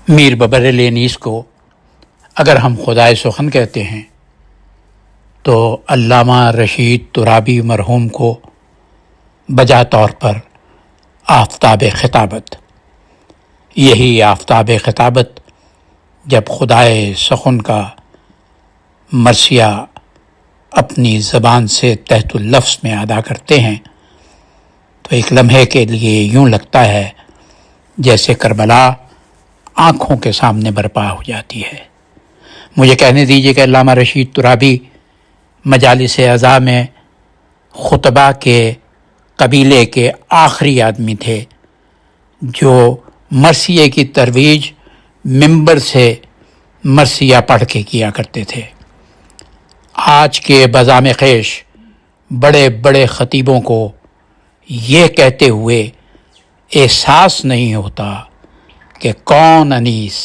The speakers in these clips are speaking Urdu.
میر ببر انیس کو اگر ہم خدائے سخن کہتے ہیں تو علامہ رشید ترابی مرحوم کو بجا طور پر آفتاب خطابت، یہی آفتاب خطابت جب خدائے سخن کا مرثیہ اپنی زبان سے تحت اللفظ میں ادا کرتے ہیں تو ایک لمحے کے لیے یوں لگتا ہے جیسے کربلا آنکھوں کے سامنے برپا ہو جاتی ہے۔ مجھے کہنے دیجیے کہ علامہ رشید ترابی مجالس عزا میں خطبہ کے قبیلے کے آخری آدمی تھے جو مرثیے کی ترویج منبر سے مرثیہ پڑھ کے کیا کرتے تھے۔ آج کے بزام خیش بڑے بڑے خطیبوں کو یہ کہتے ہوئے احساس نہیں ہوتا کہ کون انیس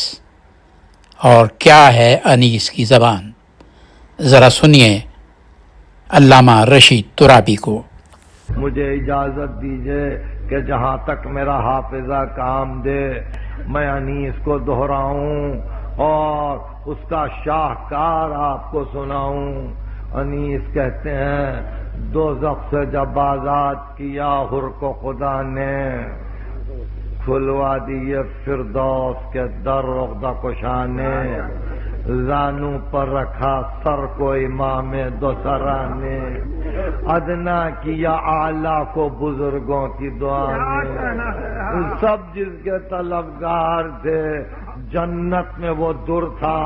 اور کیا ہے انیس کی زبان۔ ذرا سنیے علامہ رشید ترابی کو۔ مجھے اجازت دیجیے کہ جہاں تک میرا حافظہ کام دے میں انیس کو دہراؤں اور اس کا شاہکار آپ کو سناؤں۔ انیس کہتے ہیں دوزخ سے جب آزاد کیا حر کو خدا نے، کھلوا دیے فردوس کے در عقدہ کشا نے، زانو پر رکھا سر کو امام دو سرا نے، ادنا کیا اعلیٰ کو بزرگوں کی دعا نے، سب جس کے طلبگار تھے جنت میں وہ در تھا،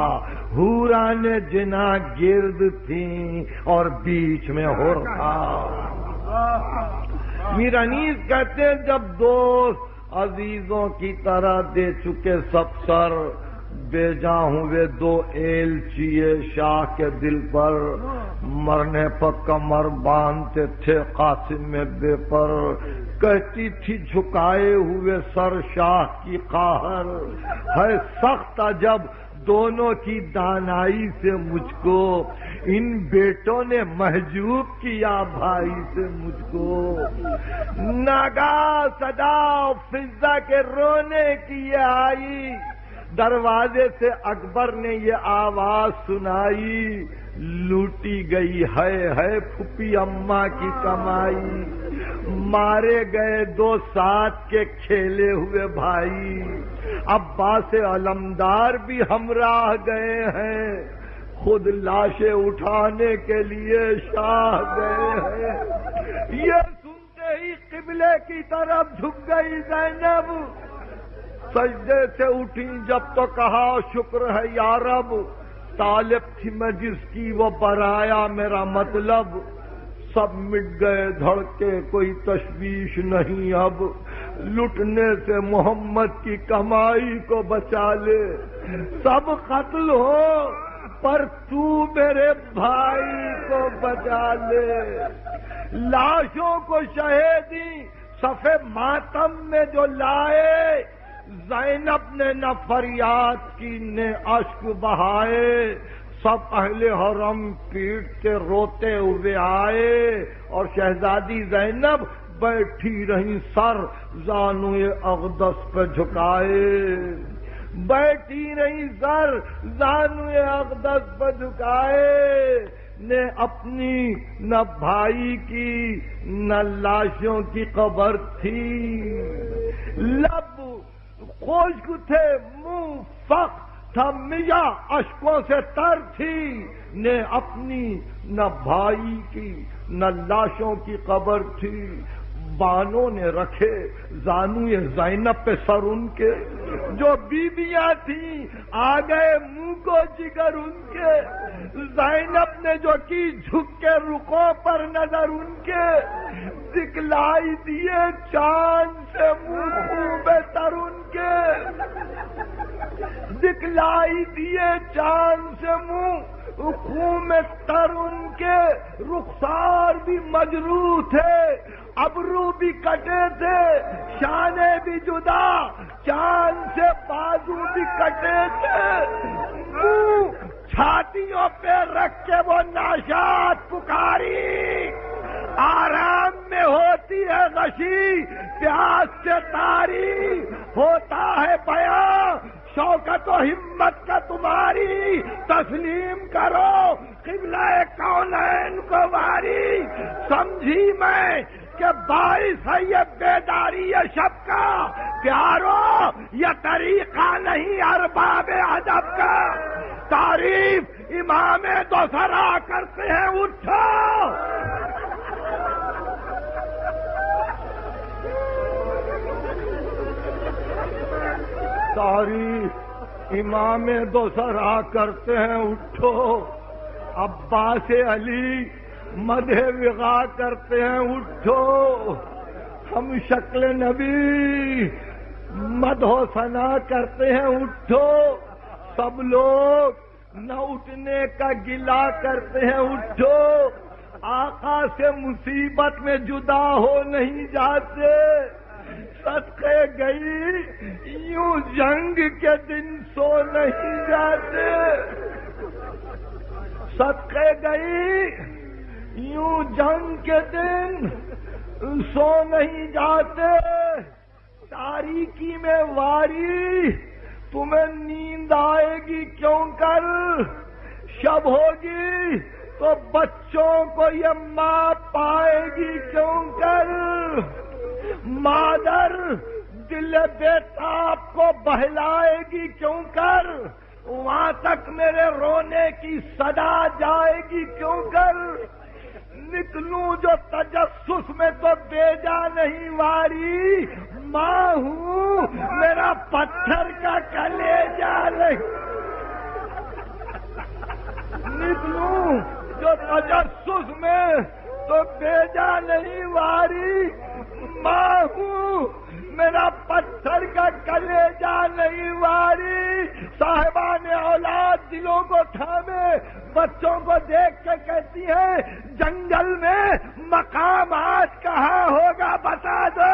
حوران جنا گرد تھیں اور بیچ میں حر تھا۔ میر انیس کہتے ہیں جب دوست عزیزوں کی طرح دے چکے سب سر، بے جاں ہوئے دو ایلچیے شاہ کے دل پر، مرنے پر کمر باندھتے تھے قاسم میں بے پر، کہتی تھی جھکائے ہوئے سر شاہ کی قاہر، ہے سخت عجب دونوں کی دانائی سے مجھ کو، ان بیٹوں نے محجوب کیا بھائی سے مجھ کو، ناگاہ صدا فضہ کے رونے کی آئی، دروازے سے اکبر نے یہ آواز سنائی، لوٹی گئی ہے پھپھی اماں کی کمائی، مارے گئے دو ساتھ کے کھیلے ہوئے بھائی، عباس علمدار بھی ہمراہ گئے ہیں، خود لاشیں اٹھانے کے لیے شاہ گئے ہیں۔ یہ سنتے ہی قبلے کی طرف جھک گئی زینب، سجدے سے اٹھی جب تو کہا شکر ہے یا رب، طالب تھی میں جس کی وہ برایا میرا مطلب، سب مٹ گئے دھڑ کے کوئی تشویش نہیں اب، لٹنے سے محمد کی کمائی کو بچا لے، سب قتل ہو پر تو میرے بھائی کو بچا لے، لاشوں کو شہیدی صفے ماتم میں جو لائے، زینب نے نہ فریاد کی نہ اشک بہائے، سب اہل حرم پیٹتے روتے ہوئے آئے، اور شہزادی زینب بیٹھی رہی سر زانوئے اقدس پہ جھکائے، بیٹھی رہی سر زانوئے اقدس پہ جھکائے، نے اپنی نہ بھائی کی نہ لاشوں کی قبر تھی، لب خشک تھے منہ فخ تھا میاں اشکوں سے تر تھی، نے اپنی نہ بھائی کی نہ لاشوں کی قبر تھی، بانوں نے رکھے زانوئے زینب پہ سر ان کے، جو بیویاں تھیں آ گئے منہ کو جگر ان کے، زینب نے جو کی جھک کے رخوں پر نظر ان کے، دکھلائی دیے چاند سے منہ خوب تر ان کے، دکھلائی دیے چاند سے منہ خون تر ان کے، رخسار بھی مجروح تھے، ابرو بھی کٹے تھے، شانے بھی جدا، چاند سے بازو بھی کٹے تھے، منہ چھاتیوں پہ رکھ کے وہ ناشاد پکاری، آرام میں ہوتی ہے غشی پیاس سے تاری، ہوتا ہے بیان شوکت و ہمت کا تمہاری تسلیم کرو قبلہ کونین کو واری سمجھی میں کہ باعث ہے یہ بیداری شب کا پیارو یہ طریقہ نہیں ارباب ادب کا تعریف امام دوسرا کرتے ہیں اٹھو تعریف امام دوسرا کرتے ہیں اٹھو عباس علی مدح وغا کرتے ہیں اٹھو ہم شکل نبی مدح و ثنا کرتے ہیں اٹھو سب لوگ نہ اٹھنے کا گلہ کرتے ہیں اٹھو آقا سے مصیبت میں جدا ہو نہیں جاتے صدقے گئی یوں جنگ کے دن سو نہیں جاتے صدقے گئی یوں جنگ کے دن سو نہیں جاتے تاریکی میں واری تمہیں نیند آئے گی کیوں کر شب ہوگی تو بچوں کو یہ ماں پائے گی کیوں کر مادر دل بیتاب کو بہلائے گی کیوں کر وہاں تک میرے رونے کی صدا جائے گی کیوں کر نکلوں جو تجسس میں تو بیجا نہیں واری ماں ہوں میرا پتھر کا کلیجا نہیں نکلوں جو تجسس میں تو بیجا نہیں واری ماں ہوں میرا پتھر کا کلیجا نہیں واری صاحبان اولاد دلوں کو تھامے بچوں کو دیکھ کے کہتی ہے جنگل میں مقام آج کہاں ہوگا بتا دو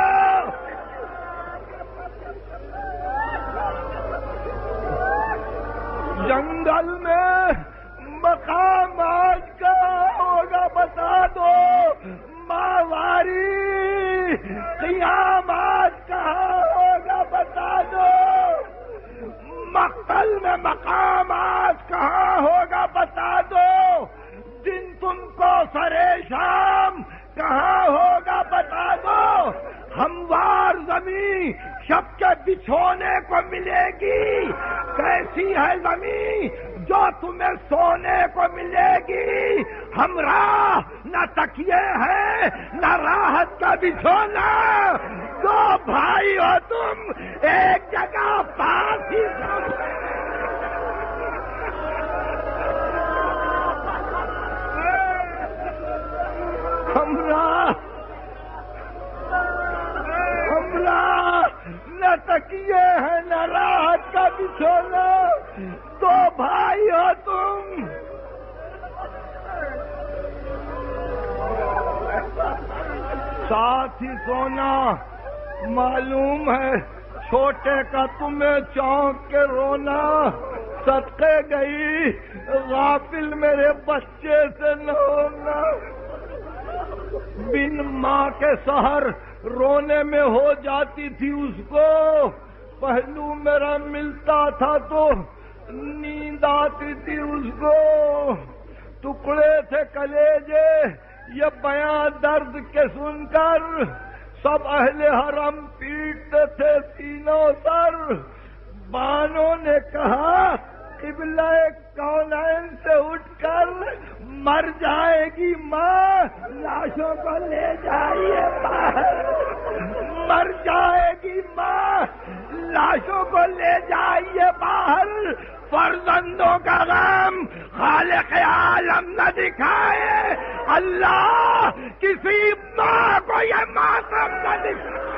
جنگل میں مقام آج کہاں ہوگا بتا دو ماواری قیام آج کہاں ہوگا بتا دو مقتل میں مقام آج کہاں ہوگا بتا دو دن تم کو سرے شام کہاں ہوگا بتا دو ہموار زمین شب کے بچھونے کو ملے گی کیسی ہے زمین جو تمہیں سونے کو ملے گی ہمراہ نہ تکیے ہیں نہ راحت کا بچھونا دو بھائی ہو تم ایک جگہ پاس ہی نہ تکیے ہیں نہ راحت کا بچھونا دو بھائی ہو تم ساتھ ہی سونا معلوم ہے چھوٹے کا تمہیں چونک کے رونا صدقے گئی غافل میرے بچے سے نہ ہونا بن ماں کے سحر رونے میں ہو جاتی تھی اس کو پہلو میرا ملتا تھا تو نیند آتی تھی اس کو ٹکڑے تھے کلیجے یہ بیاں درد کے سن کر سب اہل حرم پیٹتے تھے سینوں سر بانوں نے کہا قبلہ کونین سے اٹھ کر مر جائے گی ماں لاشوں کو لے جائیے باہر مر جائے گی ماں لاشوں کو لے جائیے باہر فرزندوں کا غم خالق عالم نہ دکھائے اللہ کسی ماں کو یہ ماتم نہ دکھائے